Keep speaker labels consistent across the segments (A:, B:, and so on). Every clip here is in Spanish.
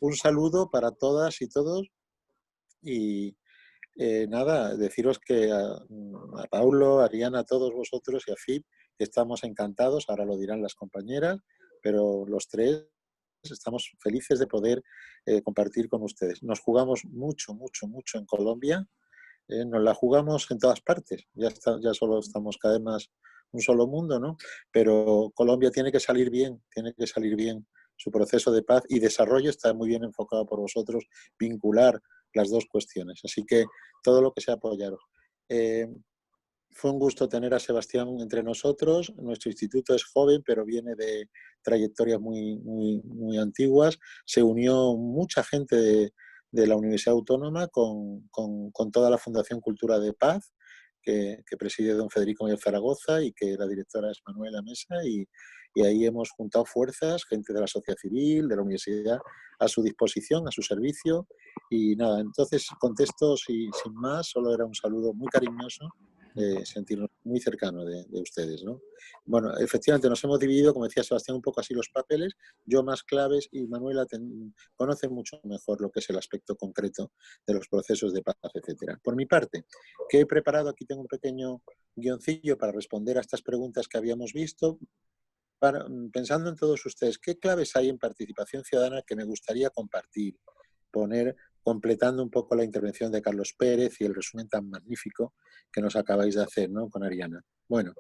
A: un saludo para todas y todos y nada, deciros que a Paulo, a Ariana, a todos vosotros y a Fib estamos encantados, ahora lo dirán las compañeras, pero los tres estamos felices de poder compartir con ustedes. Nos jugamos mucho, mucho, mucho en Colombia, nos la jugamos en todas partes, ya solo estamos cada vez más un solo mundo, ¿no? Pero Colombia tiene que salir bien, tiene que salir bien. Su proceso de paz y desarrollo está muy bien enfocado por vosotros, vincular las dos cuestiones. Así que todo lo que sea apoyaros. Eh, Fue un gusto tener a Sebastián entre nosotros. Nuestro instituto es joven, pero viene de trayectorias muy, muy, muy antiguas. Se unió mucha gente de la Universidad Autónoma con toda la Fundación Cultura de Paz, que preside don Federico Mayor Zaragoza y que la directora es Manuela Mesa. Y ahí hemos juntado fuerzas, gente de la sociedad civil, de la universidad, a su disposición, a su servicio. Y nada, entonces contesto sin más, solo era un saludo muy cariñoso, sentirnos muy cercano de ustedes, ¿no? Bueno, efectivamente nos hemos dividido, como decía Sebastián, un poco así los papeles, yo más claves y Manuela conoce mucho mejor lo que es el aspecto concreto de los procesos de paz, etcétera. Por mi parte, ¿qué he preparado? Aquí tengo un pequeño guioncillo para responder a estas preguntas que habíamos visto. Pensando en todos ustedes, ¿qué claves hay en participación ciudadana que me gustaría compartir? Poner, completando un poco la intervención de Carlos Pérez y el resumen tan magnífico que nos acabáis de hacer, ¿no? Con Ariana. Bueno,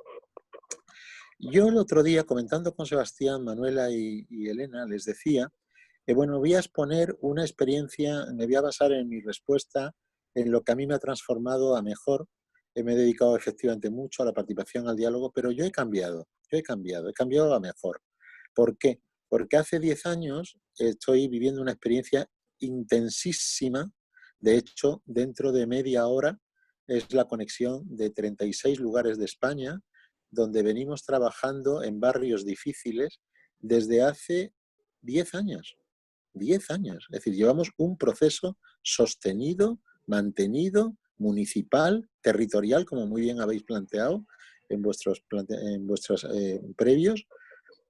A: yo el otro día, comentando con Sebastián, Manuela y Elena, les decía que, bueno, voy a exponer una experiencia, me voy a basar en mi respuesta en lo que a mí me ha transformado a mejor. Me he dedicado efectivamente mucho a la participación, al diálogo, pero yo he cambiado a mejor. ¿Por qué? Porque hace 10 años estoy viviendo una experiencia intensísima. De hecho, dentro de media hora es la conexión de 36 lugares de España, donde venimos trabajando en barrios difíciles desde hace 10 años. 10 años. Es decir, llevamos un proceso sostenido, mantenido, municipal, territorial, como muy bien habéis planteado en vuestros previos,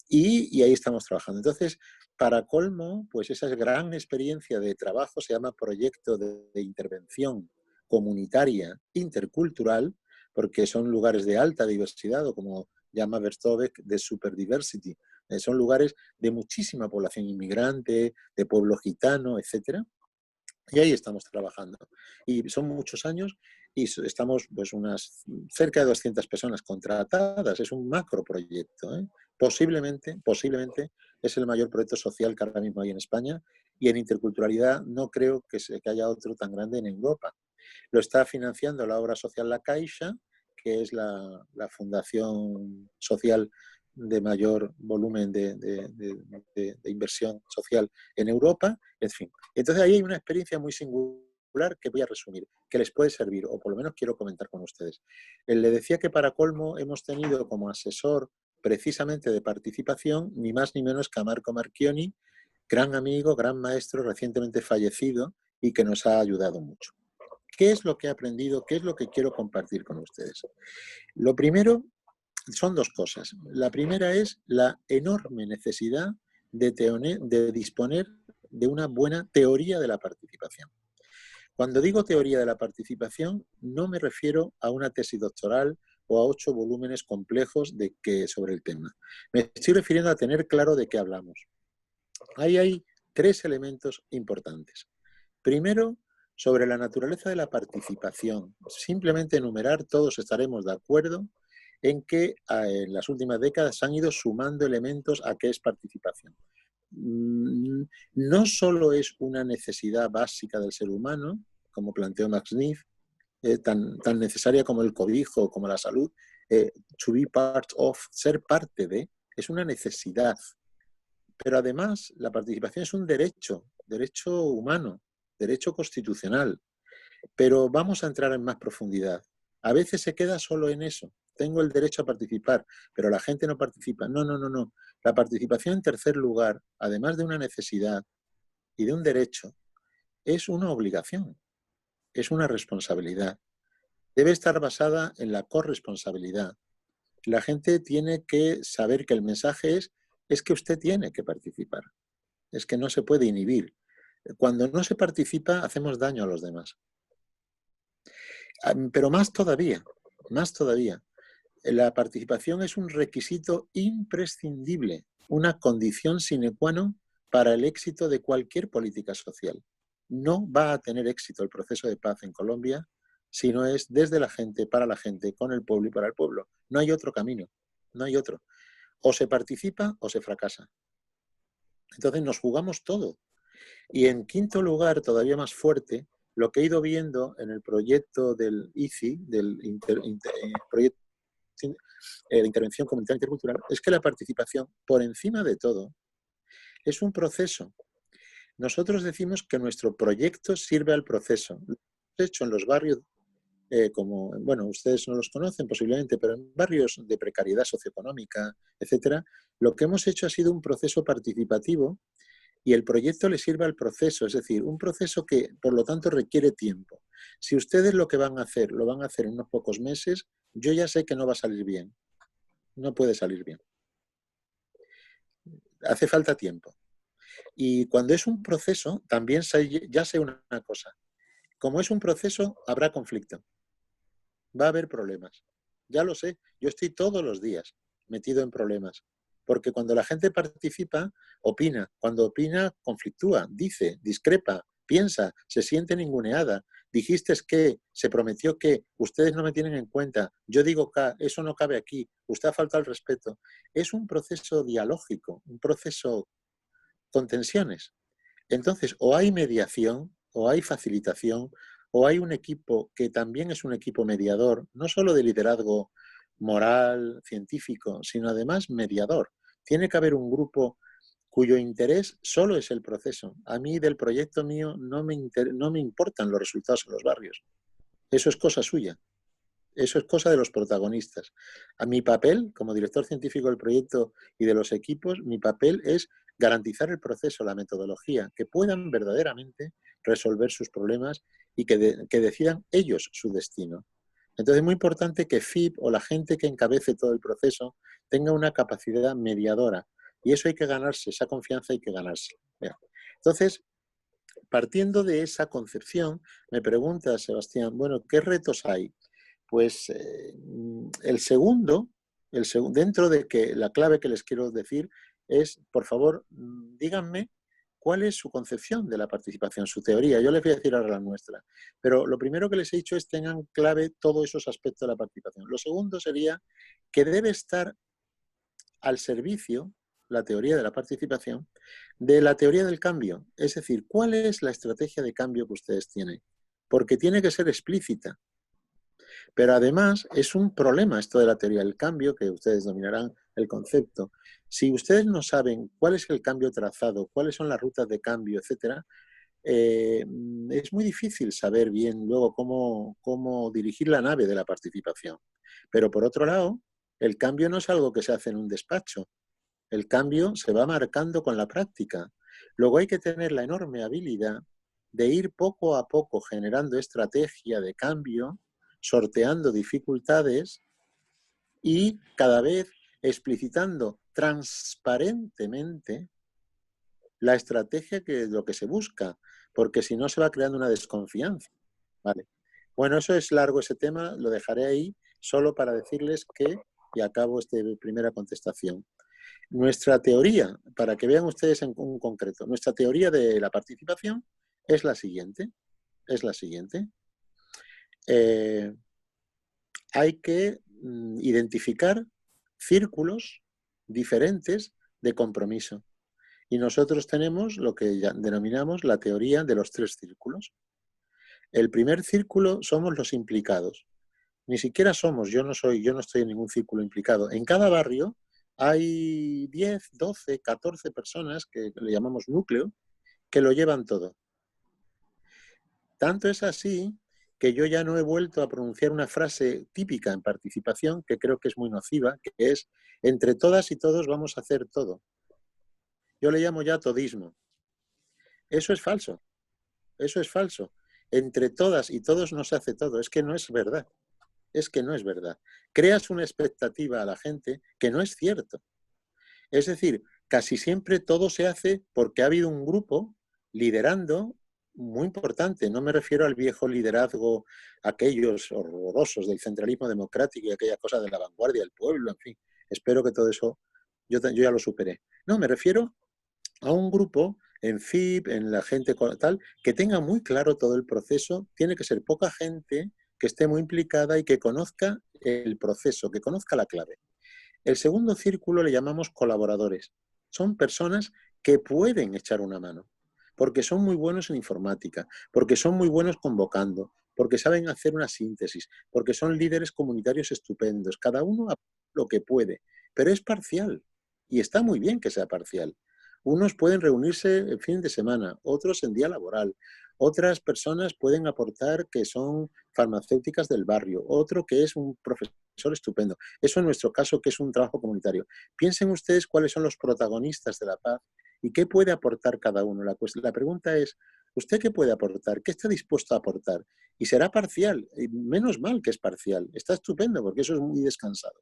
A: y ahí estamos trabajando. Entonces, para colmo, pues esa gran experiencia de trabajo se llama proyecto de intervención comunitaria intercultural, porque son lugares de alta diversidad, o como llama Vertovec, de superdiversity. Son lugares de muchísima población inmigrante, de pueblo gitano, etcétera. Y ahí estamos trabajando. Y son muchos años y estamos pues unas cerca de 200 personas contratadas. Es un macro proyecto, ¿eh? Posiblemente es el mayor proyecto social que ahora mismo hay en España, y en interculturalidad no creo que haya otro tan grande en Europa. Lo está financiando la obra social La Caixa, que es la fundación social de mayor volumen de inversión social en Europa, en fin. Entonces ahí hay una experiencia muy singular que voy a resumir, que les puede servir, o por lo menos quiero comentar con ustedes. Le decía que para colmo hemos tenido como asesor precisamente de participación ni más ni menos que a Marco Marchioni, gran amigo, gran maestro, recientemente fallecido, y que nos ha ayudado mucho. ¿Qué es lo que he aprendido? ¿Qué es lo que quiero compartir con ustedes? Lo primero son dos cosas. La primera es la enorme necesidad de disponer de una buena teoría de la participación. Cuando digo teoría de la participación, no me refiero a una tesis doctoral o a 8 volúmenes complejos sobre el tema. Me estoy refiriendo a tener claro de qué hablamos. Ahí hay 3 elementos importantes. Primero, sobre la naturaleza de la participación. Simplemente enumerar, todos estaremos de acuerdo en que en las últimas décadas se han ido sumando elementos a qué es participación. No solo es una necesidad básica del ser humano, como planteó Max Neff, tan necesaria como el cobijo, como la salud, to be part of, ser parte de, es una necesidad. Pero además la participación es un derecho humano, derecho constitucional. Pero vamos a entrar en más profundidad. A veces se queda solo en eso. Tengo el derecho a participar, pero la gente no participa. No. La participación, en tercer lugar, además de una necesidad y de un derecho, es una obligación, es una responsabilidad. Debe estar basada en la corresponsabilidad. La gente tiene que saber que el mensaje es que usted tiene que participar. Es que no se puede inhibir. Cuando no se participa, hacemos daño a los demás. Pero más todavía, la participación es un requisito imprescindible, una condición sine qua non para el éxito de cualquier política social. No va a tener éxito el proceso de paz en Colombia si no es desde la gente, para la gente, con el pueblo y para el pueblo. No hay otro camino, no hay otro. O se participa o se fracasa. Entonces nos jugamos todo. Y en quinto lugar, todavía más fuerte, lo que he ido viendo en el proyecto del ICI, del proyecto de intervención comunitaria intercultural, es que la participación, por encima de todo, es un proceso. Nosotros decimos que nuestro proyecto sirve al proceso. Lo hemos hecho en los barrios, como, bueno, ustedes no los conocen posiblemente, pero en barrios de precariedad socioeconómica, etcétera, lo que hemos hecho ha sido un proceso participativo y el proyecto le sirve al proceso, es decir, un proceso que, por lo tanto, requiere tiempo. Si ustedes lo que van a hacer, lo van a hacer en unos pocos meses, yo ya sé que no va a salir bien. No puede salir bien. Hace falta tiempo. Y cuando es un proceso, también ya sé una cosa. Como es un proceso, habrá conflicto. Va a haber problemas. Ya lo sé. Yo estoy todos los días metido en problemas. Porque cuando la gente participa, opina. Cuando opina, conflictúa, dice, discrepa, piensa, se siente ninguneada. Dijiste que, se prometió que, ustedes no me tienen en cuenta, yo digo que eso no cabe aquí, usted ha faltado el respeto. Es un proceso dialógico, un proceso con tensiones. Entonces, o hay mediación, o hay facilitación, o hay un equipo que también es un equipo mediador, no solo de liderazgo moral, científico, sino además mediador. Tiene que haber un grupo cuyo interés solo es el proceso. A mí del proyecto mío no me importan los resultados en los barrios. Eso es cosa suya. Eso es cosa de los protagonistas. A mi papel, como director científico del proyecto y de los equipos, mi papel es garantizar el proceso, la metodología, que puedan verdaderamente resolver sus problemas y que decidan ellos su destino. Entonces es muy importante que FIP o la gente que encabece todo el proceso tenga una capacidad mediadora. Y eso hay que ganarse, esa confianza hay que ganarse. Entonces, partiendo de esa concepción, me pregunta Sebastián, bueno, ¿qué retos hay? Pues dentro de que la clave que les quiero decir es, por favor, díganme cuál es su concepción de la participación, su teoría. Yo les voy a decir ahora la nuestra. Pero lo primero que les he dicho es tengan clave todos esos aspectos de la participación. Lo segundo sería que debe estar al servicio, la teoría de la participación, de la teoría del cambio. Es decir, ¿cuál es la estrategia de cambio que ustedes tienen? Porque tiene que ser explícita. Pero además es un problema esto de la teoría del cambio, que ustedes dominarán el concepto. Si ustedes no saben cuál es el cambio trazado, cuáles son las rutas de cambio, etcétera, es muy difícil saber bien luego cómo dirigir la nave de la participación. Pero por otro lado, el cambio no es algo que se hace en un despacho. El cambio se va marcando con la práctica. Luego hay que tener la enorme habilidad de ir poco a poco generando estrategia de cambio, sorteando dificultades y cada vez explicitando transparentemente la estrategia que es lo que se busca, porque si no se va creando una desconfianza. Vale. Bueno, eso es largo ese tema, lo dejaré ahí solo para decirles que, y acabo esta primera contestación, nuestra teoría, para que vean ustedes en un concreto, nuestra teoría de la participación es la siguiente. Hay que identificar círculos diferentes de compromiso. Y nosotros tenemos lo que ya denominamos la teoría de los 3 círculos. El primer círculo somos los implicados. Ni siquiera somos, yo no estoy en ningún círculo implicado. En cada barrio hay 10, 12, 14 personas que le llamamos núcleo, que lo llevan todo. Tanto es así que yo ya no he vuelto a pronunciar una frase típica en participación, que creo que es muy nociva, que es, entre todas y todos vamos a hacer todo. Yo le llamo ya todismo. Eso es falso. Eso es falso. Entre todas y todos no se hace todo. Es que no es verdad. Es que no es verdad. Creas una expectativa a la gente que no es cierto. Es decir, casi siempre todo se hace porque ha habido un grupo liderando, muy importante. No me refiero al viejo liderazgo, aquellos horrorosos del centralismo democrático y aquella cosa de la vanguardia del pueblo, en fin. Espero que todo eso yo ya lo superé. No, me refiero a un grupo en FIP, en la gente tal, que tenga muy claro todo el proceso. Tiene que ser poca gente que esté muy implicada y que conozca el proceso, que conozca la clave. El segundo círculo le llamamos colaboradores. Son personas que pueden echar una mano, porque son muy buenos en informática, porque son muy buenos convocando, porque saben hacer una síntesis, porque son líderes comunitarios estupendos. Cada uno lo que puede, pero es parcial. Y está muy bien que sea parcial. Unos pueden reunirse el fin de semana, otros en día laboral. Otras personas pueden aportar que son farmacéuticas del barrio, otro que es un profesor estupendo. Eso en nuestro caso, que es un trabajo comunitario. Piensen ustedes cuáles son los protagonistas de la paz y qué puede aportar cada uno. La pregunta es, ¿usted qué puede aportar? ¿Qué está dispuesto a aportar? Y será parcial. Y menos mal que es parcial. Está estupendo porque eso es muy descansado.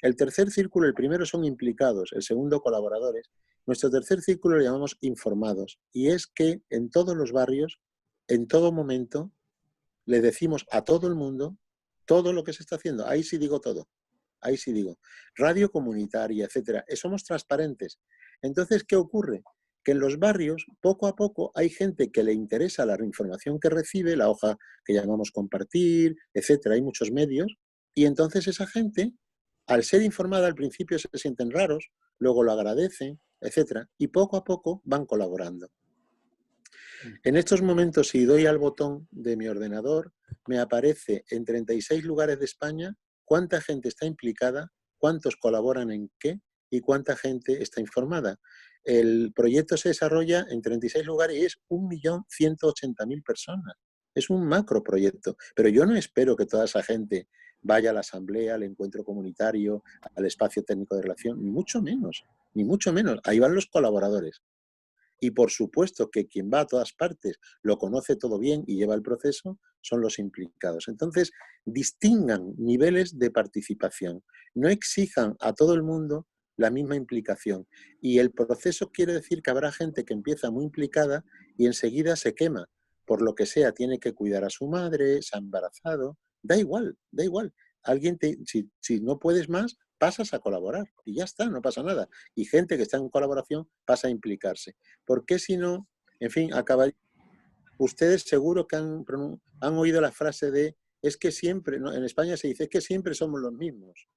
A: El tercer círculo, el primero son implicados, el segundo colaboradores. Nuestro tercer círculo lo llamamos informados. Y es que en todos los barrios, en todo momento, le decimos a todo el mundo todo lo que se está haciendo. Ahí sí digo todo. Ahí sí digo. Radio comunitaria, etcétera. Somos transparentes. Entonces, ¿qué ocurre? Que en los barrios, poco a poco, hay gente que le interesa la información que recibe, la hoja que llamamos compartir, etcétera. Hay muchos medios. Y entonces esa gente, al ser informada, al principio se sienten raros, luego lo agradecen, etcétera. Y poco a poco van colaborando. En estos momentos, si doy al botón de mi ordenador, me aparece en 36 lugares de España cuánta gente está implicada, cuántos colaboran en qué y cuánta gente está informada. El proyecto se desarrolla en 36 lugares y es 1.180.000 personas. Es un macro proyecto, pero yo no espero que toda esa gente vaya a la asamblea, al encuentro comunitario, al espacio técnico de relación, ni mucho menos, ni mucho menos. Ahí van los colaboradores. Y por supuesto que quien va a todas partes lo conoce todo bien y lleva el proceso, son los implicados. Entonces, distingan niveles de participación. No exijan a todo el mundo la misma implicación. Y el proceso quiere decir que habrá gente que empieza muy implicada y enseguida se quema. Por lo que sea, tiene que cuidar a su madre, se ha embarazado. Da igual, da igual. Si no puedes más, pasas a colaborar y ya está, no pasa nada. Y gente que está en colaboración pasa a implicarse. Porque si no, en fin, ustedes seguro que han oído la frase de es que siempre, ¿no? En España se dice es que siempre somos los mismos.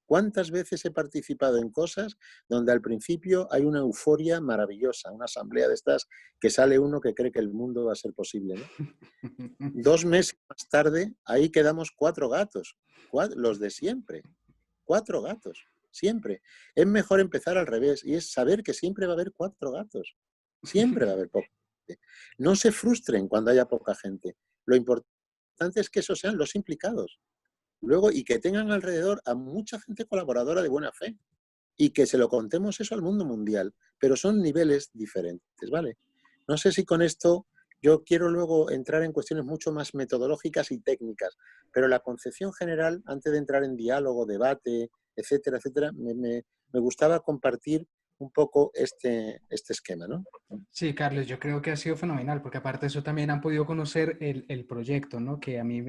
A: ¿Cuántas veces he participado en cosas donde al principio hay una euforia maravillosa, una asamblea de estas que sale uno que cree que el mundo va a ser posible, ¿no? 2 meses más tarde, ahí quedamos 4 gatos, los de siempre, 4 gatos, siempre. Es mejor empezar al revés y es saber que siempre va a haber 4 gatos. Siempre va a haber poca gente. No se frustren cuando haya poca gente. Lo importante es que esos sean los implicados. Luego, y que tengan alrededor a mucha gente colaboradora de buena fe. Y que se lo contemos eso al mundo mundial. Pero son niveles diferentes, ¿vale? No sé si con esto yo quiero luego entrar en cuestiones mucho más metodológicas y técnicas, pero la concepción general, antes de entrar en diálogo, debate, etcétera, etcétera, me gustaba compartir un poco este esquema, ¿no?
B: Sí, Carlos, yo creo que ha sido fenomenal, porque aparte de eso también han podido conocer el proyecto, ¿no? Que a mí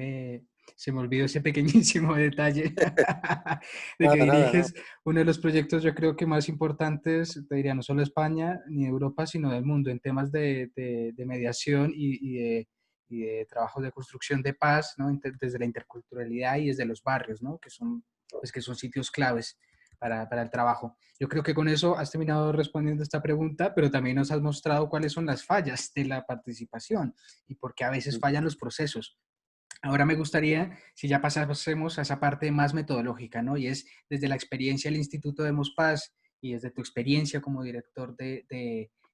B: se me olvidó ese pequeñísimo detalle de que
A: Nada, nada, nada.
B: diriges uno de los proyectos, yo creo que más importantes, te diría, no solo de España ni de Europa, sino del mundo, en temas de mediación y de trabajos de construcción de paz, ¿no? Desde la interculturalidad y desde los barrios, ¿no? Pues, que son sitios claves para el trabajo. Yo creo que con eso has terminado respondiendo esta pregunta, pero también nos has mostrado cuáles son las fallas de la participación y por qué a veces fallan los procesos. Ahora me gustaría, si ya pasásemos a esa parte más metodológica, ¿no? Y es desde la experiencia del Instituto Demos Paz y desde tu experiencia como director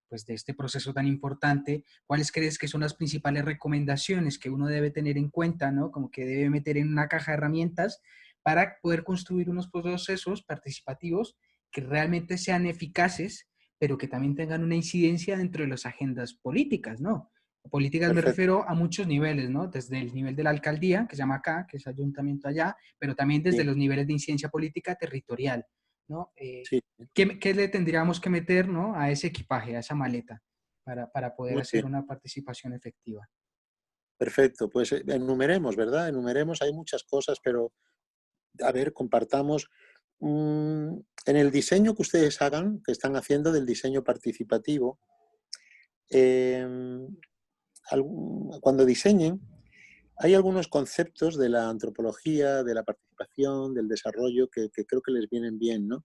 B: pues de este proceso tan importante, ¿cuáles crees que son las principales recomendaciones que uno debe tener en cuenta, ¿no? Como que debe meter en una caja de herramientas para poder construir unos procesos participativos que realmente sean eficaces, pero que también tengan una incidencia dentro de las agendas políticas, ¿no? Políticas me
A: Perfecto.
B: refiero a muchos niveles, ¿no? Desde el nivel de la alcaldía, que se llama acá, que es ayuntamiento allá, pero también desde
A: Sí,
B: los niveles de incidencia política territorial, ¿no?
A: sí.
B: ¿Qué le tendríamos que meter, ¿no? A ese equipaje, a esa maleta? para poder
A: Muy bien.
B: hacer una participación efectiva.
A: Perfecto. Pues enumeremos, ¿verdad? Enumeremos. Hay muchas cosas, pero a ver, compartamos. En el diseño que ustedes hagan, que están haciendo del diseño participativo, eh, cuando diseñen, hay algunos conceptos de la antropología, de la participación, del desarrollo, que creo que les vienen bien, ¿no?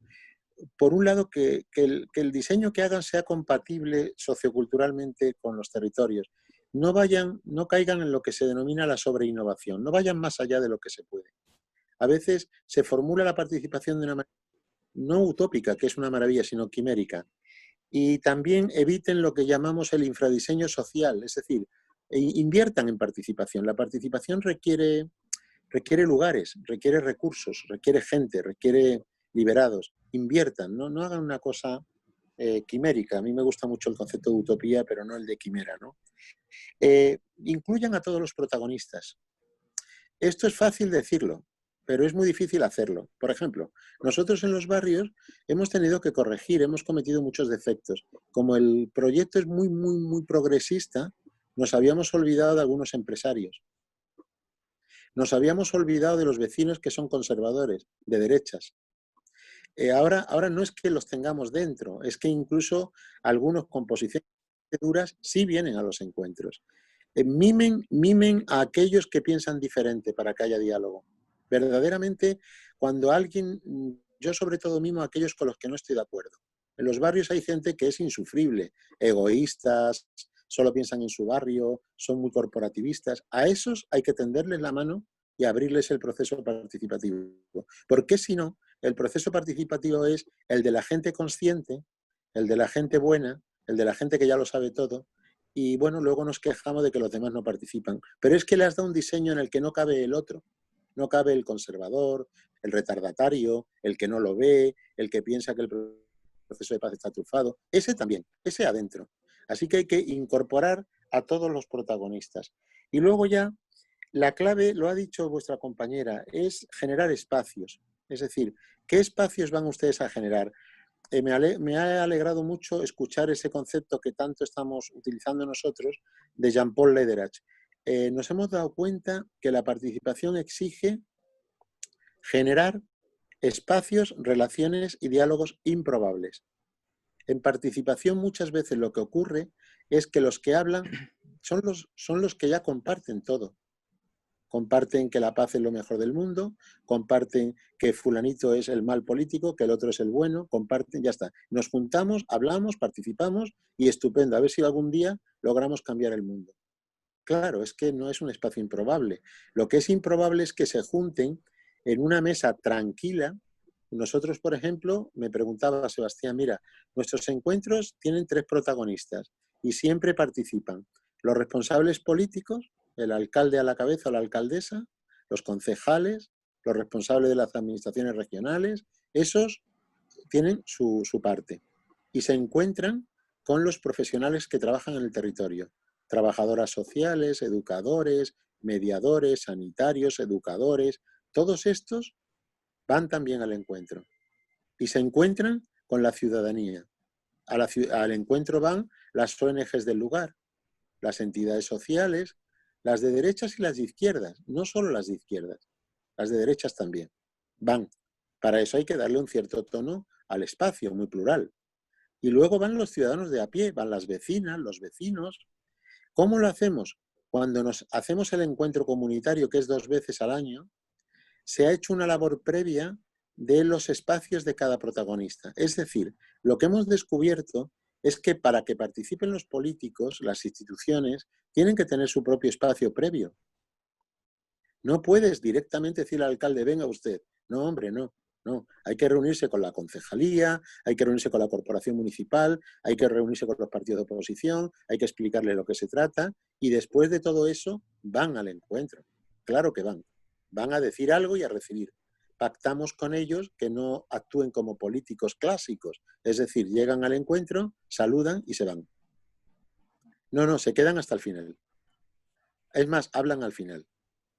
A: Por un lado, que el diseño que hagan sea compatible socioculturalmente con los territorios. No caigan en lo que se denomina la sobreinnovación, no vayan más allá de lo que se puede. A veces se formula la participación de una manera no utópica, que es una maravilla, sino quimérica. Y también eviten lo que llamamos el infradiseño social, es decir, inviertan en participación. La participación requiere lugares, requiere recursos, requiere gente, requiere liberados. Inviertan, no hagan una cosa quimérica. A mí me gusta mucho el concepto de utopía, pero no el de quimera, ¿no? Incluyan a todos los protagonistas. Esto es fácil decirlo, pero es muy difícil hacerlo. Por ejemplo, nosotros en los barrios hemos tenido que corregir, hemos cometido muchos defectos. Como el proyecto es muy progresista, nos habíamos olvidado de algunos empresarios. Nos habíamos olvidado de los vecinos que son conservadores, de derechas. Ahora no es que los tengamos dentro, es que incluso algunos con posiciones duras sí vienen a los encuentros. Mimen a aquellos que piensan diferente para que haya diálogo. Verdaderamente, cuando alguien, yo sobre todo mimo a aquellos con los que no estoy de acuerdo. En los barrios hay gente que es insufrible, egoístas, solo piensan en su barrio, son muy corporativistas. A esos hay que tenderles la mano y abrirles el proceso participativo. Porque si no, el proceso participativo es el de la gente consciente, el de la gente buena, el de la gente que ya lo sabe todo, y bueno, luego nos quejamos de que los demás no participan. Pero es que le has dado un diseño en el que no cabe el otro. No cabe el conservador, el retardatario, el que no lo ve, el que piensa que el proceso de paz está trufado. Ese también, ese adentro. Así que hay que incorporar a todos los protagonistas. Y luego ya, la clave, lo ha dicho vuestra compañera, es generar espacios. Es decir, ¿qué espacios van ustedes a generar? Me ha alegrado mucho escuchar ese concepto que tanto estamos utilizando nosotros de Jean-Paul Lederach. Nos hemos dado cuenta que la participación exige generar espacios, relaciones y diálogos improbables. En participación muchas veces lo que ocurre es que los que hablan son los que ya comparten todo. Comparten que la paz es lo mejor del mundo, comparten que fulanito es el mal político, que el otro es el bueno, comparten, ya está. Nos juntamos, hablamos, participamos y estupendo. A ver si algún día logramos cambiar el mundo. Claro, es que no es un espacio improbable. Lo que es improbable es que se junten en una mesa tranquila. Nosotros, por ejemplo, me preguntaba Sebastián, mira, nuestros encuentros tienen 3 protagonistas y siempre participan los responsables políticos, el alcalde a la cabeza o la alcaldesa, los concejales, los responsables de las administraciones regionales, esos tienen su parte y se encuentran con los profesionales que trabajan en el territorio, trabajadoras sociales, educadores, mediadores, sanitarios, educadores, todos estos van también al encuentro y se encuentran con la ciudadanía. Al encuentro van las ONGs del lugar, las entidades sociales, las de derechas y las de izquierdas, no solo las de izquierdas, las de derechas también, van. Para eso hay que darle un cierto tono al espacio, muy plural. Y luego van los ciudadanos de a pie, van las vecinas, los vecinos. ¿Cómo lo hacemos? Cuando nos hacemos el encuentro comunitario, que es 2 veces al año, se ha hecho una labor previa de los espacios de cada protagonista. Es decir, lo que hemos descubierto es que para que participen los políticos, las instituciones, tienen que tener su propio espacio previo. No puedes directamente decirle al alcalde, venga usted. No, hombre, no. No, hay que reunirse con la concejalía, hay que reunirse con la corporación municipal, hay que reunirse con los partidos de oposición, hay que explicarle lo que se trata y después de todo eso van al encuentro. Claro que van. Van a decir algo y a recibir. Pactamos con ellos que no actúen como políticos clásicos, es decir, llegan al encuentro, saludan y se van. No, se quedan hasta el final. Es más, hablan al final,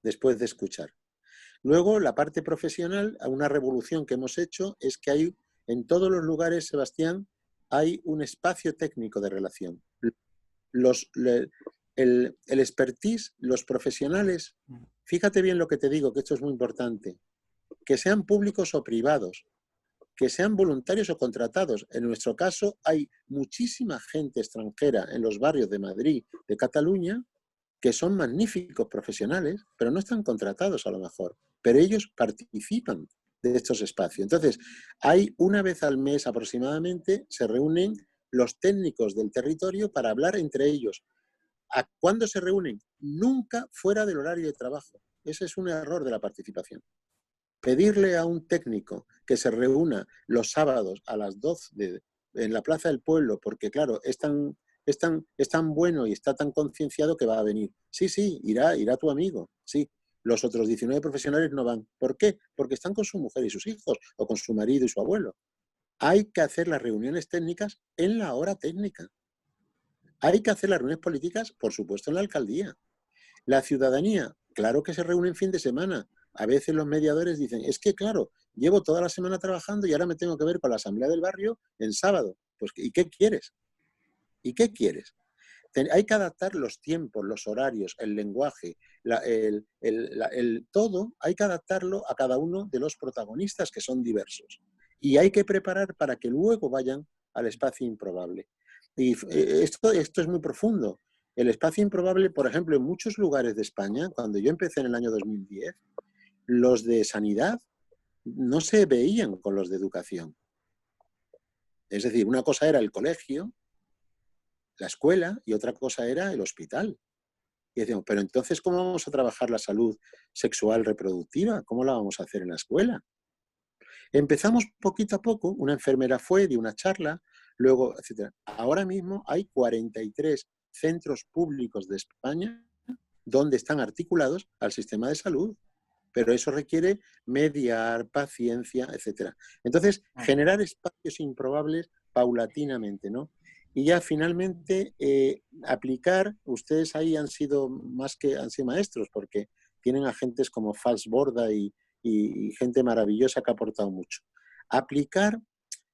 A: después de escuchar. Luego, la parte profesional, una revolución que hemos hecho es que hay en todos los lugares, Sebastián, hay un espacio técnico de relación. el expertise, los profesionales, fíjate bien lo que te digo, que esto es muy importante, que sean públicos o privados, que sean voluntarios o contratados. En nuestro caso hay muchísima gente extranjera en los barrios de Madrid, de Cataluña, que son magníficos profesionales, pero no están contratados a lo mejor, pero ellos participan de estos espacios. Entonces, hay una vez al mes aproximadamente, se reúnen los técnicos del territorio para hablar entre ellos. ¿A cuándo se reúnen? Nunca fuera del horario de trabajo. Ese es un error de la participación. Pedirle a un técnico que se reúna los sábados a las 12 en la Plaza del Pueblo, porque claro, es tan bueno y está tan concienciado que va a venir. Sí, sí, irá tu amigo, sí. Los otros 19 profesionales no van. ¿Por qué? Porque están con su mujer y sus hijos, o con su marido y su abuelo. Hay que hacer las reuniones técnicas en la hora técnica. Hay que hacer las reuniones políticas, por supuesto, en la alcaldía. La ciudadanía, claro que se reúne en fin de semana. A veces los mediadores dicen, es que claro, llevo toda la semana trabajando y ahora me tengo que ver con la asamblea del barrio en sábado. Pues, ¿y qué quieres? ¿Y qué quieres? Hay que adaptar los tiempos, los horarios, el lenguaje, todo, hay que adaptarlo a cada uno de los protagonistas que son diversos. Y hay que preparar para que luego vayan al espacio improbable. Y esto es muy profundo. El espacio improbable, por ejemplo, en muchos lugares de España, cuando yo empecé en el año 2010, los de sanidad no se veían con los de educación. Es decir, una cosa era el colegio, la escuela, y otra cosa era el hospital. Y decíamos, pero entonces, ¿cómo vamos a trabajar la salud sexual reproductiva? ¿Cómo la vamos a hacer en la escuela? Empezamos poquito a poco, una enfermera fue, dio una charla, luego, etc. Ahora mismo hay 43 centros públicos de España donde están articulados al sistema de salud, pero eso requiere mediar, paciencia, etc. Entonces, generar espacios improbables paulatinamente, ¿no? Y ya finalmente aplicar, ustedes ahí han sido maestros, porque tienen agentes como Fals Borda y gente maravillosa que ha aportado mucho. Aplicar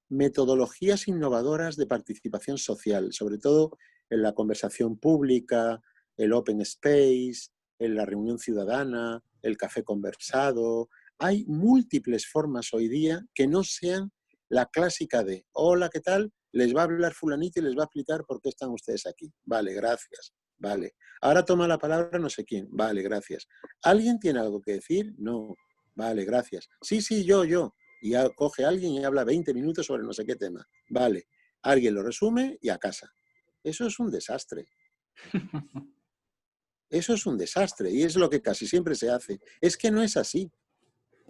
A: metodologías innovadoras de participación social, sobre todo en la conversación pública, el open space, en la reunión ciudadana, el café conversado. Hay múltiples formas hoy día que no sean la clásica de hola, ¿qué tal? Les va a hablar fulanito y les va a explicar por qué están ustedes aquí. Vale, gracias. Vale. Ahora toma la palabra no sé quién. Vale, gracias. ¿Alguien tiene algo que decir? No. Vale, gracias. Sí, sí, yo. Y coge a alguien y habla 20 minutos sobre no sé qué tema. Vale. Alguien lo resume y a casa. Eso es un desastre. Eso es un desastre y es lo que casi siempre se hace. Es que no es así.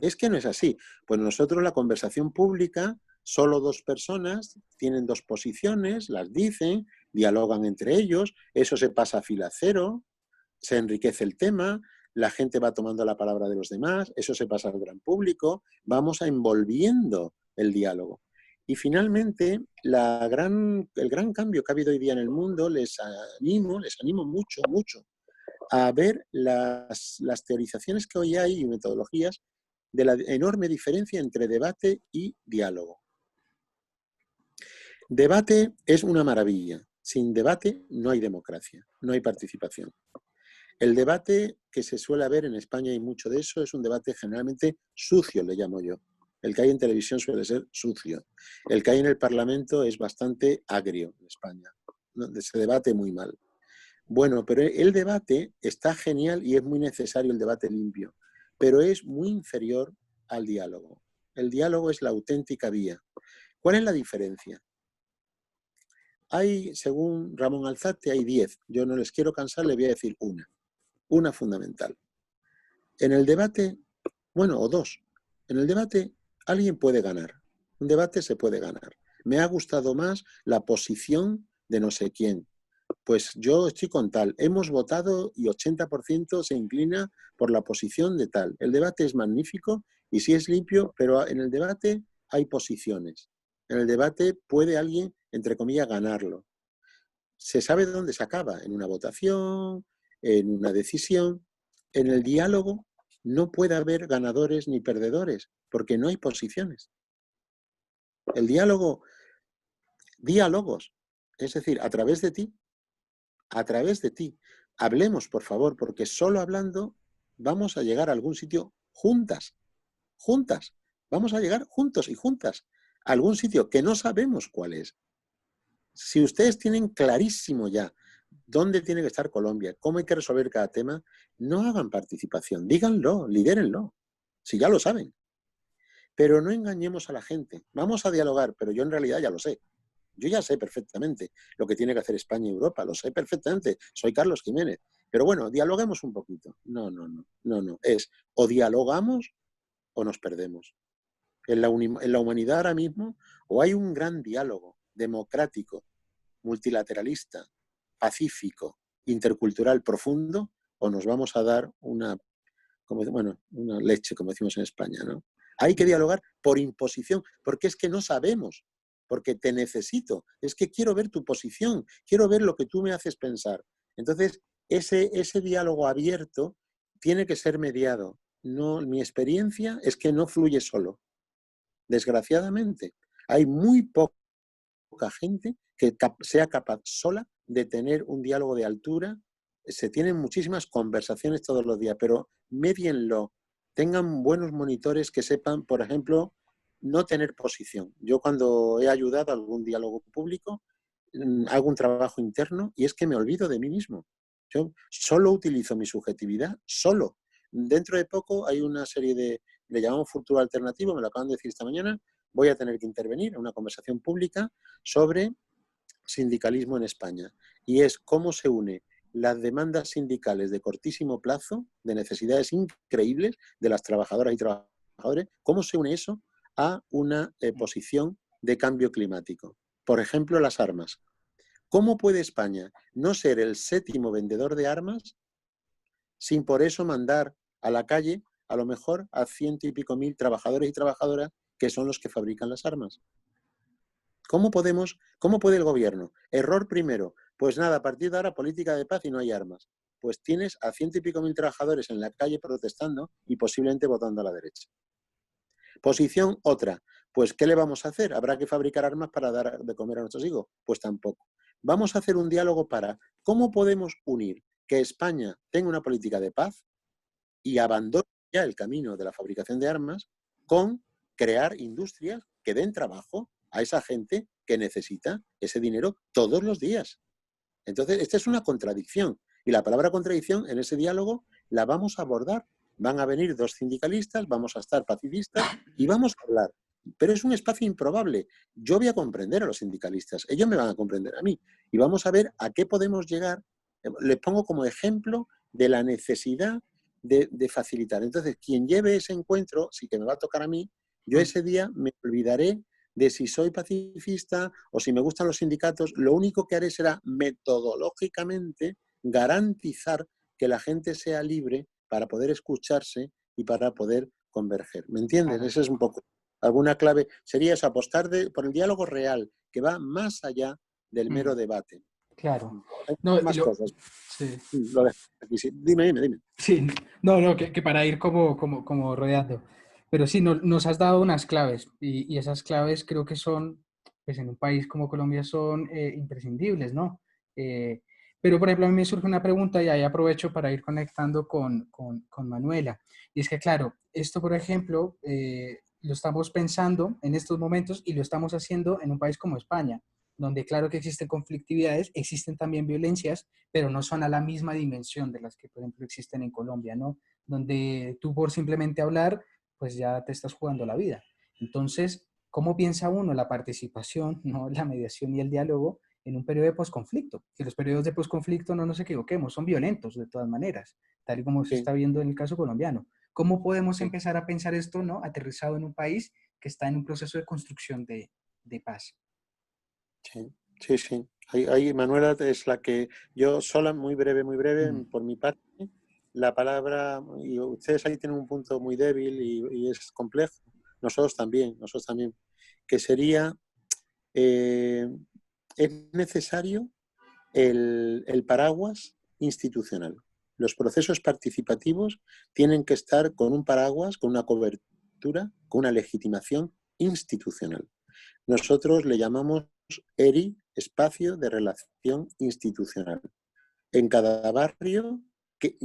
A: Es que no es así. Pues nosotros la conversación pública, solo dos personas tienen dos posiciones, las dicen, dialogan entre ellos, eso se pasa a fila cero, se enriquece el tema, la gente va tomando la palabra de los demás, eso se pasa al gran público, vamos a envolviendo el diálogo. Y finalmente, el gran cambio que ha habido hoy día en el mundo, les animo mucho, mucho a ver las teorizaciones que hoy hay y metodologías de la enorme diferencia entre debate y diálogo. Debate es una maravilla. Sin debate no hay democracia, no hay participación. El debate que se suele ver en España y mucho de eso es un debate generalmente sucio, le llamo yo. El que hay en televisión suele ser sucio. El que hay en el Parlamento es bastante agrio en España. Se debate muy mal. Bueno, pero el debate está genial y es muy necesario el debate limpio, pero es muy inferior al diálogo. El diálogo es la auténtica vía. ¿Cuál es la diferencia? Hay, según Ramón Alzate, hay 10. Yo no les quiero cansar, le voy a decir una fundamental. En el debate, bueno, o dos. En el debate alguien puede ganar. Un debate se puede ganar. Me ha gustado más la posición de no sé quién. Pues yo estoy con tal. Hemos votado y 80% se inclina por la posición de tal. El debate es magnífico y sí es limpio, pero en el debate hay posiciones. En el debate puede alguien, entre comillas, ganarlo. Se sabe dónde se acaba, en una votación, en una decisión. En el diálogo no puede haber ganadores ni perdedores, porque no hay posiciones. El diálogo, diálogos, es decir, a través de ti, a través de ti. Hablemos, por favor, porque solo hablando vamos a llegar a algún sitio juntas, juntas. Vamos a llegar juntos y juntas a algún sitio que no sabemos cuál es. Si ustedes tienen clarísimo ya dónde tiene que estar Colombia, cómo hay que resolver cada tema, no hagan participación, díganlo, lidérenlo, si ya lo saben. Pero no engañemos a la gente. Vamos a dialogar, pero yo en realidad ya lo sé. Yo ya sé perfectamente lo que tiene que hacer España y Europa, lo sé perfectamente. Soy Carlos Jiménez. Pero bueno, dialoguemos un poquito. No, no, no, no, no. Es o dialogamos o nos perdemos. En la humanidad ahora mismo o hay un gran diálogo democrático, multilateralista, pacífico, intercultural profundo, o nos vamos a dar una leche, como decimos en España, ¿no? Hay que dialogar por imposición, porque es que no sabemos, porque te necesito, es que quiero ver tu posición, quiero ver lo que tú me haces pensar. Entonces, ese diálogo abierto tiene que ser mediado. No, mi experiencia es que no fluye solo. Desgraciadamente, hay muy poca gente que sea capaz sola de tener un diálogo de altura. Se tienen muchísimas conversaciones todos los días, pero médienlo. Tengan buenos monitores que sepan, por ejemplo, no tener posición. Yo cuando he ayudado a algún diálogo público, hago un trabajo interno y es que me olvido de mí mismo. Yo solo utilizo mi subjetividad, solo. Dentro de poco hay una serie le llamamos futuro alternativo, me lo acaban de decir esta mañana, voy a tener que intervenir en una conversación pública sobre sindicalismo en España. Y es cómo se une las demandas sindicales de cortísimo plazo, de necesidades increíbles de las trabajadoras y trabajadores, cómo se une eso a una posición de cambio climático. Por ejemplo, las armas. ¿Cómo puede España no ser el 7º vendedor de armas sin por eso mandar a la calle a lo mejor a 100 y pico mil trabajadores y trabajadoras que son los que fabrican las armas? ¿Cómo puede el gobierno? Error primero, pues nada, a partir de ahora política de paz y no hay armas. Pues tienes a 100 y pico mil trabajadores en la calle protestando y posiblemente votando a la derecha. Posición otra, pues ¿qué le vamos a hacer? ¿Habrá que fabricar armas para dar de comer a nuestros hijos? Pues tampoco. Vamos a hacer un diálogo para cómo podemos unir que España tenga una política de paz y abandone ya el camino de la fabricación de armas con crear industrias que den trabajo a esa gente que necesita ese dinero todos los días. Entonces, esta es una contradicción. Y la palabra contradicción en ese diálogo la vamos a abordar. Van a venir 2 sindicalistas, vamos a estar pacifistas y vamos a hablar. Pero es un espacio improbable. Yo voy a comprender a los sindicalistas, ellos me van a comprender a mí. Y vamos a ver a qué podemos llegar. Les pongo como ejemplo de la necesidad de facilitar. Entonces, quien lleve ese encuentro, sí que me va a tocar a mí, yo ese día me olvidaré de si soy pacifista o si me gustan los sindicatos. Lo único que haré será metodológicamente garantizar que la gente sea libre para poder escucharse y para poder converger. ¿Me entiendes?
B: Claro.
A: Esa es un poco alguna clave. Sería eso, apostar por el diálogo real, que va más allá del mero debate.
B: Claro.
A: Hay
B: No,
A: más cosas.
B: sí.
A: Lo dejo aquí, sí. Dime.
B: Sí, no, que para ir como rodeando. Pero sí, nos has dado unas claves y esas claves creo que son, pues en un país como Colombia son imprescindibles, ¿no? Eh, pero por ejemplo, a mí me surge una pregunta y ahí aprovecho para ir conectando con Manuela. Y es que, claro, esto, por ejemplo, lo estamos pensando en estos momentos y lo estamos haciendo en un país como España, donde claro que existen conflictividades, existen también violencias, pero no son a la misma dimensión de las que, por ejemplo, existen en Colombia, ¿no? Donde tú por simplemente hablar, pues ya te estás jugando la vida. Entonces, ¿cómo piensa uno la participación, ¿no? La mediación y el diálogo en un periodo de posconflicto? Que los periodos de posconflicto, no nos equivoquemos, son violentos de todas maneras, tal y como se
A: Sí,
B: está viendo en el caso colombiano. ¿Cómo podemos
A: sí,
B: empezar a pensar esto, ¿no? Aterrizado en un país que está en un proceso de construcción de paz.
A: sí. Ahí Manuela es la que yo sola, muy breve,
B: Mm,
A: por mi parte, la palabra, y ustedes ahí tienen un punto muy débil y es complejo, nosotros también, que sería, eh, es necesario el paraguas institucional. Los procesos participativos tienen que estar con un paraguas, con una cobertura, con una legitimación institucional. Nosotros le llamamos ERI, espacio de relación institucional. en cada barrio que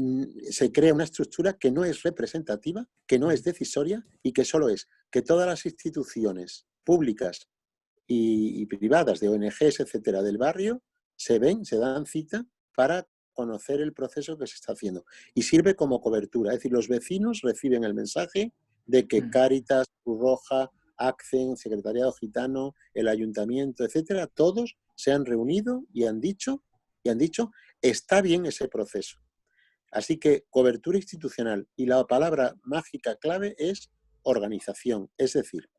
A: se crea una estructura que no es representativa, que no es decisoria y que solo es que todas las instituciones públicas y privadas, de ONGs, etcétera, del barrio, se ven, se dan cita para conocer el proceso que se está haciendo. Y sirve como cobertura, es decir, los vecinos reciben el mensaje de que Cáritas, Cruz Roja, ACCEN, Secretariado Gitano, el Ayuntamiento, etcétera, todos se han reunido y han dicho, está bien ese proceso. Así que cobertura institucional, y la palabra mágica clave es organización. Es decir,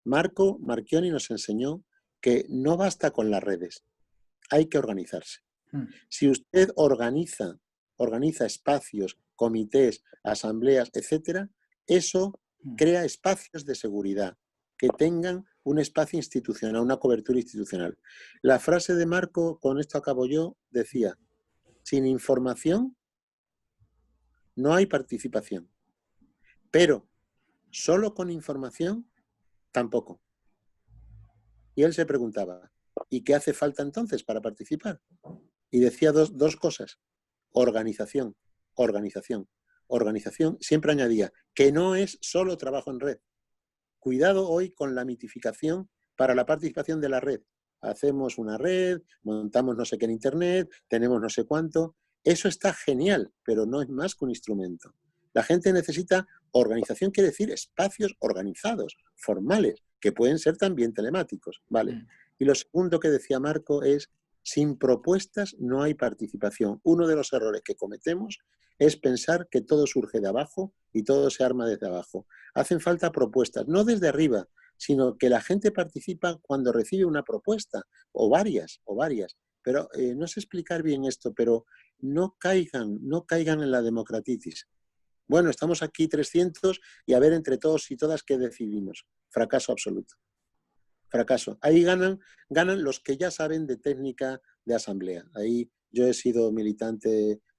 A: Marco Marchionni nos enseñó que no basta con las redes, hay que organizarse. Si usted organiza espacios, comités, asambleas, etcétera, eso crea espacios de seguridad que tengan un espacio institucional, una cobertura institucional. La frase de Marco, con esto acabo yo, decía: sin información no hay participación, pero solo con información tampoco. Y él se preguntaba, ¿y qué hace falta entonces para participar? Y decía dos cosas: organización, organización, organización. Siempre añadía que no es solo trabajo en red. Cuidado hoy con la mitificación para la participación de la red. Hacemos una red, montamos no sé qué en internet, tenemos no sé cuánto. Eso está genial, pero no es más que un instrumento. La gente necesita organización, quiere decir espacios organizados, formales, que pueden ser también telemáticos, ¿vale? Y lo segundo que decía Marco es: sin propuestas no hay participación. Uno de los errores que cometemos es pensar que todo surge de abajo y todo se arma desde abajo. Hacen falta propuestas, no desde arriba, sino que la gente participa cuando recibe una propuesta, o varias. Pero no sé explicar bien esto, pero no caigan en la democratitis. Bueno, estamos aquí 300 y a ver entre todos y todas qué decidimos. Fracaso absoluto. Fracaso. Ahí ganan los que ya saben de técnica de asamblea. Ahí yo he sido militante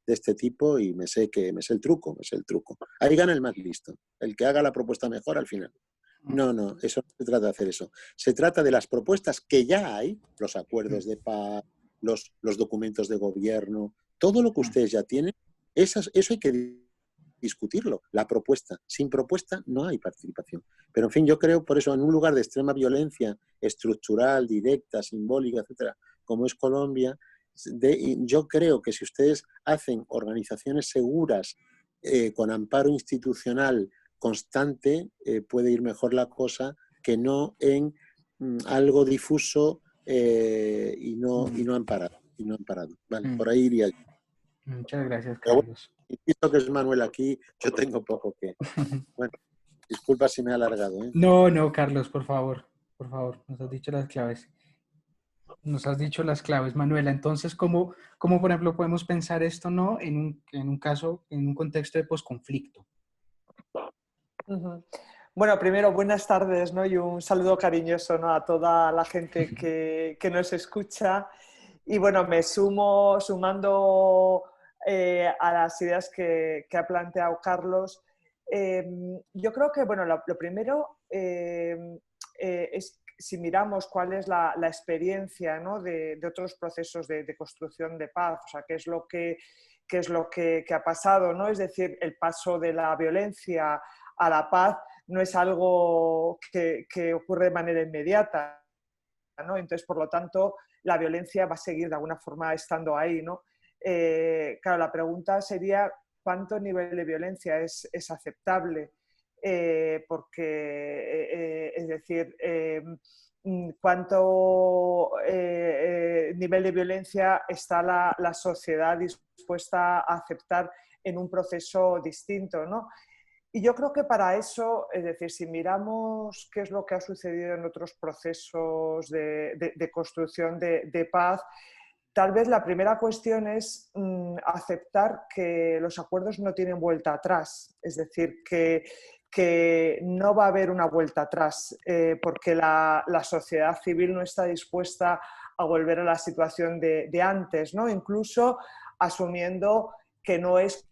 A: de este tipo y me sé el truco. Ahí gana el más listo, el que haga la propuesta mejor al final. No, eso no se trata de hacer eso. Se trata de las propuestas que ya hay, los acuerdos de paz, los documentos de gobierno, todo lo que ustedes ya tienen, eso hay que discutirlo, la propuesta. Sin propuesta no hay participación. Pero en fin, yo creo, por eso, en un lugar de extrema violencia estructural, directa, simbólica, etcétera, como es Colombia, yo creo que si ustedes hacen organizaciones seguras, con amparo institucional constante, puede ir mejor la cosa que no en algo difuso y no amparado. Vale, por ahí iría yo.
B: Muchas gracias,
A: Pero bueno,
B: Carlos.
A: insisto que es Manuel aquí, yo tengo poco que... Bueno, disculpa si me he alargado, ¿eh?
B: No, Carlos, por favor, nos has dicho las claves. Nos has dicho las claves, Manuela. Entonces, ¿cómo por ejemplo, podemos pensar esto, ¿no? En un caso, en un contexto de posconflicto.
C: Bueno, primero, buenas tardes, ¿no? Y un saludo cariñoso, ¿no?, a toda la gente que nos escucha. Y bueno, me sumando a las ideas que ha planteado Carlos. Yo creo que, bueno, lo primero es, si miramos cuál es la experiencia, ¿no?, de otros procesos de construcción de paz, o sea, qué es lo que ha pasado, ¿no? Es decir, el paso de la violencia a la paz no es algo que ocurre de manera inmediata, ¿no? Entonces, por lo tanto, la violencia va a seguir de alguna forma estando ahí, ¿no? Claro, la pregunta sería ¿cuánto nivel de violencia es aceptable? Porque, es decir, ¿cuánto nivel de violencia está la sociedad dispuesta a aceptar en un proceso distinto, ¿no? Y yo creo que para eso, es decir, si miramos qué es lo que ha sucedido en otros procesos de construcción de paz, tal vez la primera cuestión es aceptar que los acuerdos no tienen vuelta atrás, es decir, que no va a haber una vuelta atrás, porque la sociedad civil no está dispuesta a volver a la situación de antes, ¿no? Incluso asumiendo que no es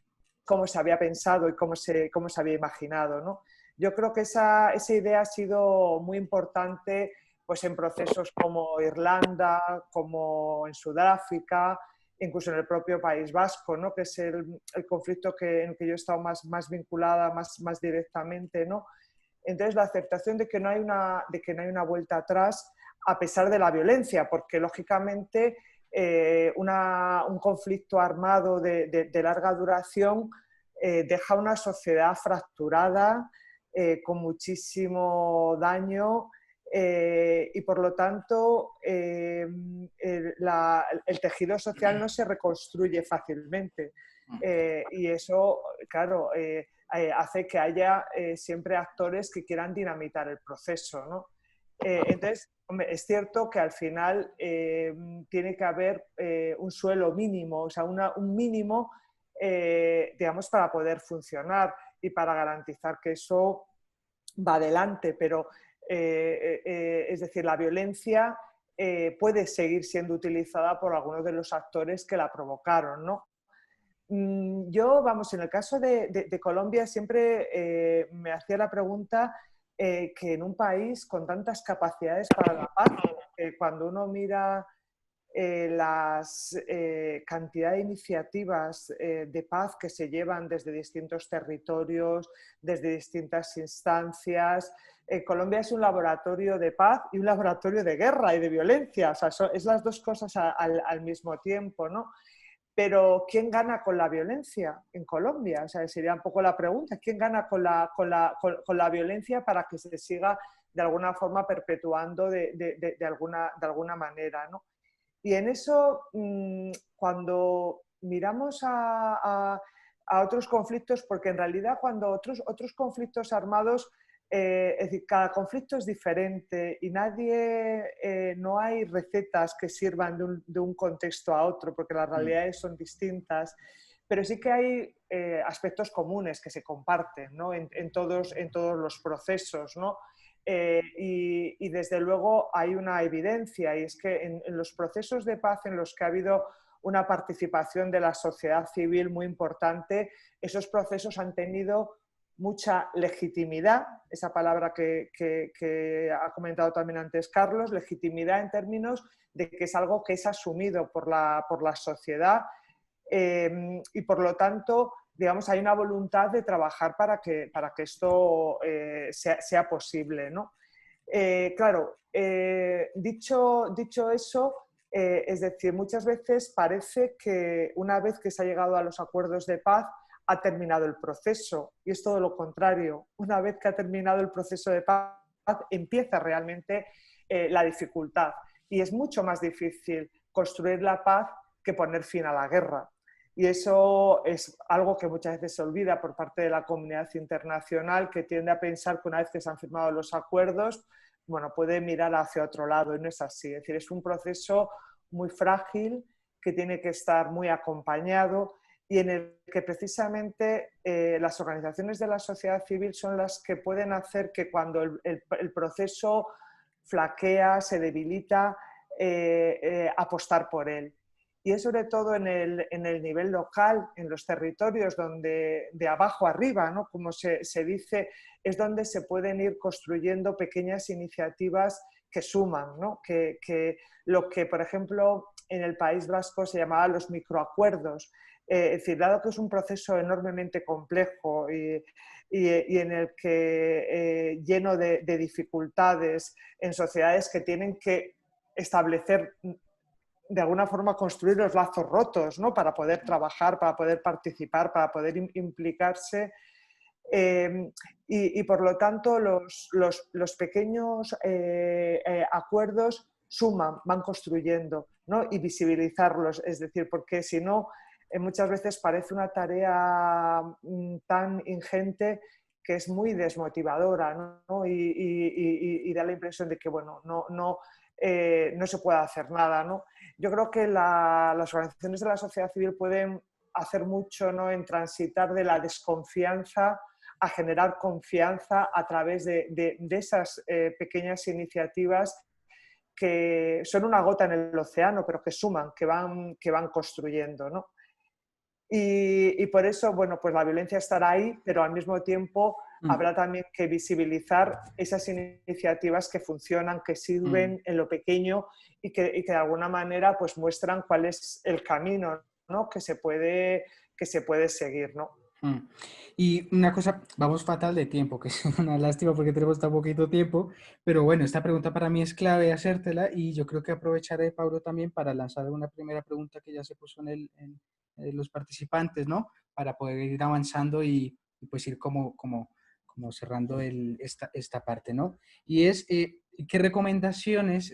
C: como se había pensado y cómo se había imaginado, ¿no? Yo creo que esa idea ha sido muy importante, pues, en procesos como Irlanda, como en Sudáfrica, incluso en el propio País Vasco, ¿no? Que es el conflicto en el que yo he estado más vinculada, más directamente, ¿no? Entonces, la aceptación de que no hay una vuelta atrás a pesar de la violencia, porque lógicamente un conflicto armado de larga duración deja una sociedad fracturada, con muchísimo daño, y por lo tanto el tejido social no se reconstruye fácilmente. Y eso, claro, hace que haya siempre actores que quieran dinamitar el proceso, ¿no? Entonces, es cierto que al final tiene que haber un suelo mínimo, o sea, un mínimo, digamos, para poder funcionar y para garantizar que eso va adelante, pero es decir, la violencia puede seguir siendo utilizada por algunos de los actores que la provocaron, ¿no? Yo, vamos, en el caso de Colombia siempre me hacía la pregunta que en un país con tantas capacidades para la paz, cuando uno mira las cantidad de iniciativas de paz que se llevan desde distintos territorios, desde distintas instancias. Colombia es un laboratorio de paz y un laboratorio de guerra y de violencia. O sea, es las dos cosas al mismo tiempo, ¿no? Pero ¿quién gana con la violencia en Colombia? O sea, sería un poco la pregunta. ¿Quién gana con la violencia para que se siga de alguna forma perpetuando de alguna manera, ¿no? Y en eso, cuando miramos a otros conflictos, porque en realidad cuando otros conflictos armados, es decir, cada conflicto es diferente y no hay recetas que sirvan de un contexto a otro, porque las realidades son distintas, pero sí que hay aspectos comunes que se comparten, ¿no? en todos los procesos, ¿no? Y desde luego hay una evidencia, y es que en los procesos de paz en los que ha habido una participación de la sociedad civil muy importante, esos procesos han tenido mucha legitimidad, esa palabra que ha comentado también antes Carlos, legitimidad en términos de que es algo que es asumido por la sociedad, y por lo tanto, digamos, hay una voluntad de trabajar para que esto sea posible, ¿no? Claro, dicho eso, es decir, muchas veces parece que una vez que se ha llegado a los acuerdos de paz, ha terminado el proceso, y es todo lo contrario. Una vez que ha terminado el proceso de paz, empieza realmente la dificultad, y es mucho más difícil construir la paz que poner fin a la guerra. Y eso es algo que muchas veces se olvida por parte de la comunidad internacional, que tiende a pensar que una vez que se han firmado los acuerdos, bueno, puede mirar hacia otro lado, y no es así. Es decir, es un proceso muy frágil que tiene que estar muy acompañado, y en el que precisamente las organizaciones de la sociedad civil son las que pueden hacer que cuando el proceso flaquea, se debilita, apostar por él. Y es sobre todo en el nivel local, en los territorios donde de abajo arriba, ¿no? Como se dice, es donde se pueden ir construyendo pequeñas iniciativas que suman, ¿no? Que lo que, por ejemplo, en el País Vasco se llamaba los microacuerdos. Es decir, dado que es un proceso enormemente complejo y en el que lleno de dificultades en sociedades que tienen que establecer, de alguna forma, construir los lazos rotos, ¿no? Para poder trabajar, para poder participar, para poder implicarse. Y por lo tanto los pequeños acuerdos suman, van construyendo, ¿no? Y visibilizarlos, es decir, porque si no, muchas veces parece una tarea tan ingente que es muy desmotivadora, ¿no? Y da la impresión de que, bueno, no se puede hacer nada, ¿no? Yo creo que las organizaciones de la sociedad civil pueden hacer mucho, ¿no? En transitar de la desconfianza a generar confianza a través de esas pequeñas iniciativas que son una gota en el océano, pero que suman, que van construyendo, ¿no? Y por eso, bueno, pues la violencia estará ahí, pero al mismo tiempo habrá también que visibilizar esas iniciativas que funcionan, que sirven en lo pequeño y que de alguna manera pues muestran cuál es el camino, ¿no? que se puede seguir, ¿no?
B: Y una cosa, vamos fatal de tiempo, que es una lástima porque tenemos tan poquito tiempo, pero bueno, esta pregunta para mí es clave hacértela y yo creo que aprovecharé, Pablo, también para lanzar una primera pregunta que ya se puso en los participantes, ¿no? Para poder ir avanzando y pues ir como cerrando esta parte, ¿no? Y es, ¿qué recomendaciones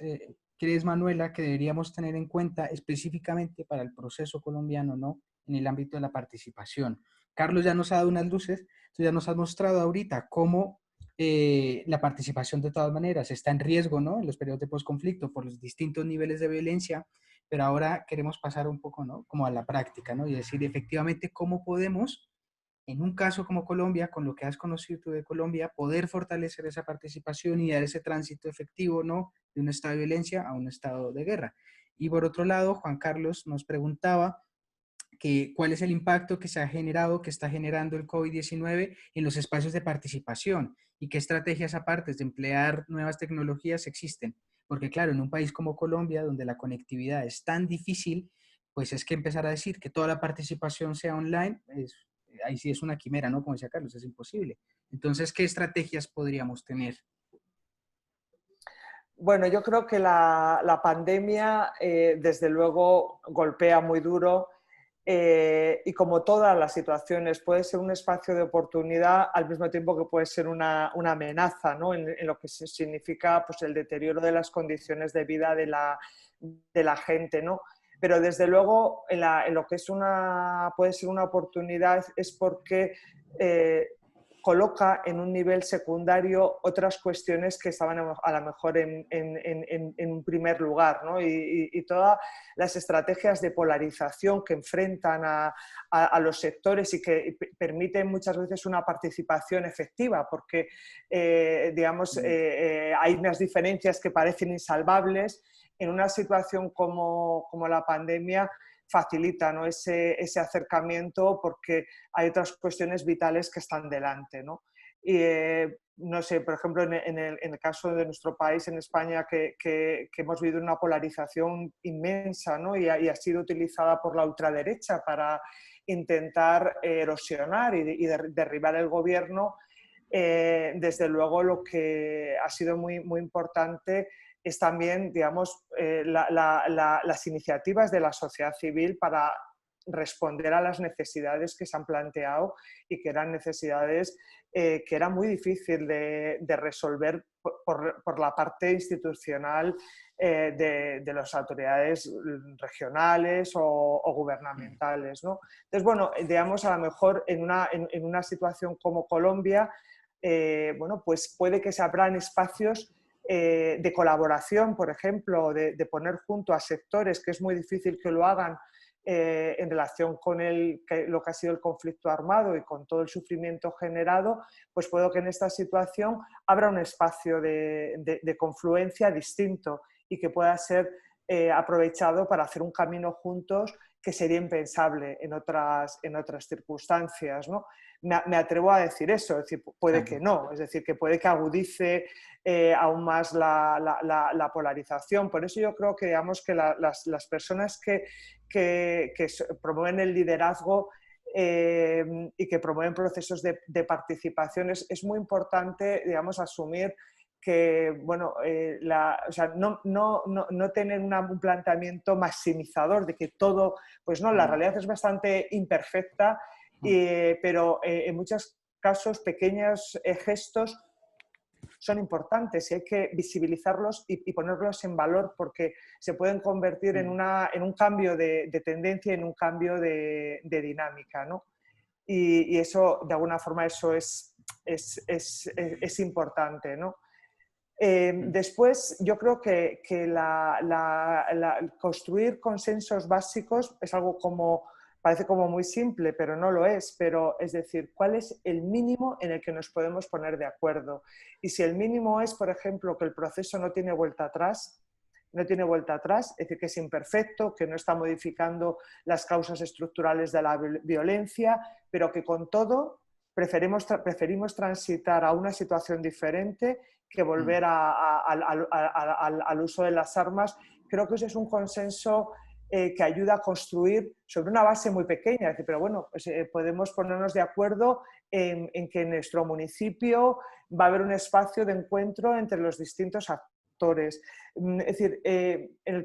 B: crees, Manuela, que deberíamos tener en cuenta específicamente para el proceso colombiano, ¿no? En el ámbito de la participación? Carlos ya nos ha dado unas luces, ya nos ha mostrado ahorita cómo la participación de todas maneras está en riesgo, ¿no? En los periodos de posconflicto por los distintos niveles de violencia, pero ahora queremos pasar un poco, ¿no? Como a la práctica, ¿no? Y decir efectivamente cómo podemos, en un caso como Colombia, con lo que has conocido tú de Colombia, poder fortalecer esa participación y dar ese tránsito efectivo, ¿no? De un estado de violencia a un estado de guerra. Y por otro lado, Juan Carlos nos preguntaba cuál es el impacto que se ha generado, que está generando el COVID-19 en los espacios de participación y qué estrategias aparte de emplear nuevas tecnologías existen. Porque claro, en un país como Colombia, donde la conectividad es tan difícil, pues es que empezar a decir que toda la participación sea online, ahí sí es una quimera, ¿no? Como decía Carlos, es imposible. Entonces, ¿qué estrategias podríamos tener?
C: Bueno, yo creo que la pandemia, desde luego, golpea muy duro y como todas las situaciones, puede ser un espacio de oportunidad al mismo tiempo que puede ser una amenaza, ¿no? En lo que significa pues, el deterioro de las condiciones de vida de la gente, ¿no? Pero desde luego, en lo que puede ser una oportunidad es porque coloca en un nivel secundario otras cuestiones que estaban a lo mejor en un primer lugar, ¿no? Y todas las estrategias de polarización que enfrentan a los sectores y que permiten muchas veces una participación efectiva, porque digamos, hay unas diferencias que parecen insalvables. En una situación como la pandemia facilita, ¿no? ese acercamiento porque hay otras cuestiones vitales que están delante, ¿no? Y no sé, por ejemplo, en el caso de nuestro país, en España, que hemos vivido una polarización inmensa, ¿no? y ha sido utilizada por la ultraderecha para intentar erosionar y derribar el gobierno, desde luego lo que ha sido muy, muy importante es también, digamos, las iniciativas de la sociedad civil para responder a las necesidades que se han planteado y que eran necesidades que era muy difícil de resolver por la parte institucional de las autoridades regionales o gubernamentales, ¿no? Entonces, bueno, digamos, a lo mejor en una situación como Colombia, bueno, pues puede que se abran espacios de colaboración, por ejemplo, de poner junto a sectores que es muy difícil que lo hagan en relación con lo que ha sido el conflicto armado y con todo el sufrimiento generado, pues puedo que en esta situación abra un espacio de confluencia distinto y que pueda ser aprovechado para hacer un camino juntos que sería impensable en otras circunstancias, ¿no? Me atrevo a decir eso, es decir, puede que no, es decir, que puede que agudice aún más la polarización. Por eso yo creo que, digamos, que las personas que promueven el liderazgo y que promueven procesos de participación, es muy importante, digamos, asumir que, bueno, o sea, no tener un planteamiento maximizador de que todo, pues no, la realidad es bastante imperfecta, pero en muchos casos pequeños gestos son importantes y hay que visibilizarlos y ponerlos en valor porque se pueden convertir en un cambio de tendencia, en un cambio de dinámica, ¿no? Y eso, de alguna forma, eso es importante, ¿no? Después, yo creo que construir consensos básicos es algo parece como muy simple, pero no lo es. Pero es decir, ¿cuál es el mínimo en el que nos podemos poner de acuerdo? Y si el mínimo es, por ejemplo, que el proceso no tiene vuelta atrás, no tiene vuelta atrás, es decir, que es imperfecto, que no está modificando las causas estructurales de la violencia, pero que con todo preferimos transitar a una situación diferente que volver al uso de las armas. Creo que eso es un consenso que ayuda a construir sobre una base muy pequeña. Es decir, pero bueno, pues, podemos ponernos de acuerdo en que en nuestro municipio va a haber un espacio de encuentro entre los distintos actores. Es decir,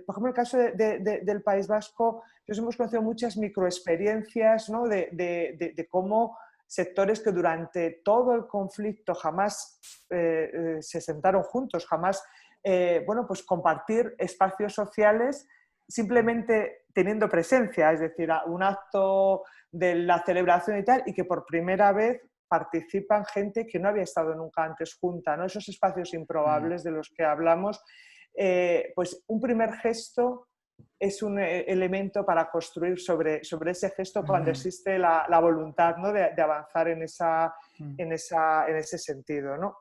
C: por ejemplo, en el caso del País Vasco, nos hemos conocido muchas microexperiencias, ¿no? de cómo sectores que durante todo el conflicto jamás se sentaron juntos, jamás bueno, pues compartir espacios sociales simplemente teniendo presencia, es decir, un acto de la celebración y tal, y que por primera vez participan gente que no había estado nunca antes junta, ¿no? Esos espacios improbables de los que hablamos, pues un primer gesto es un elemento para construir sobre ese gesto cuando existe la voluntad, ¿no? de avanzar en ese sentido, ¿no?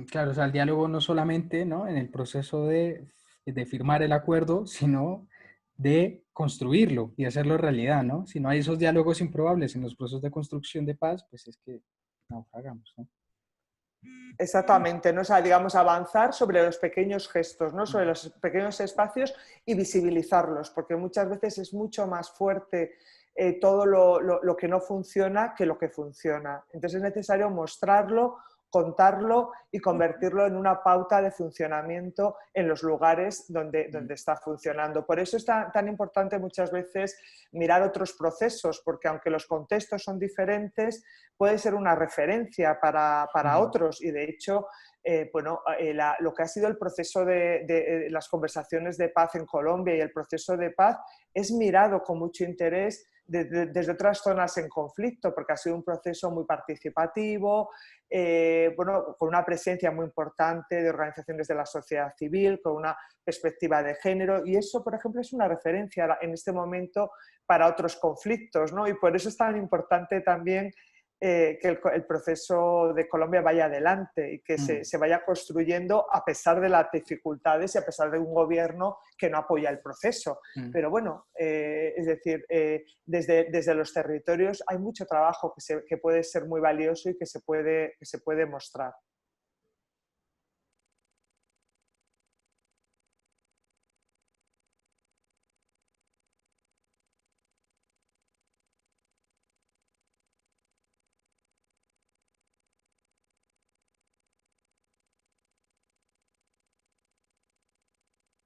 B: Claro, o sea, el diálogo no solamente, ¿no?, en el proceso de firmar el acuerdo, sino de construirlo y hacerlo realidad, ¿no? Si no hay esos diálogos improbables en los procesos de construcción de paz, pues es que naufragamos, ¿no?
C: Exactamente, ¿no? O sea, digamos, avanzar sobre los pequeños gestos, ¿no? Sobre los pequeños espacios y visibilizarlos, porque muchas veces es mucho más fuerte todo lo que no funciona que lo que funciona. Entonces es necesario mostrarlo, contarlo y convertirlo en una pauta de funcionamiento en los lugares donde está funcionando. Por eso es tan importante muchas veces mirar otros procesos, porque aunque los contextos son diferentes, puede ser una referencia para otros y de hecho bueno, lo que ha sido el proceso de las conversaciones de paz en Colombia y el proceso de paz es mirado con mucho interés desde otras zonas en conflicto, porque ha sido un proceso muy participativo, bueno, con una presencia muy importante de organizaciones de la sociedad civil, con una perspectiva de género, y eso, por ejemplo, es una referencia en este momento para otros conflictos, ¿no? Y por eso es tan importante también que el proceso de Colombia vaya adelante y que se vaya construyendo a pesar de las dificultades y a pesar de un gobierno que no apoya el proceso. Pero bueno, es decir, desde los territorios hay mucho trabajo que puede ser muy valioso y que se puede mostrar.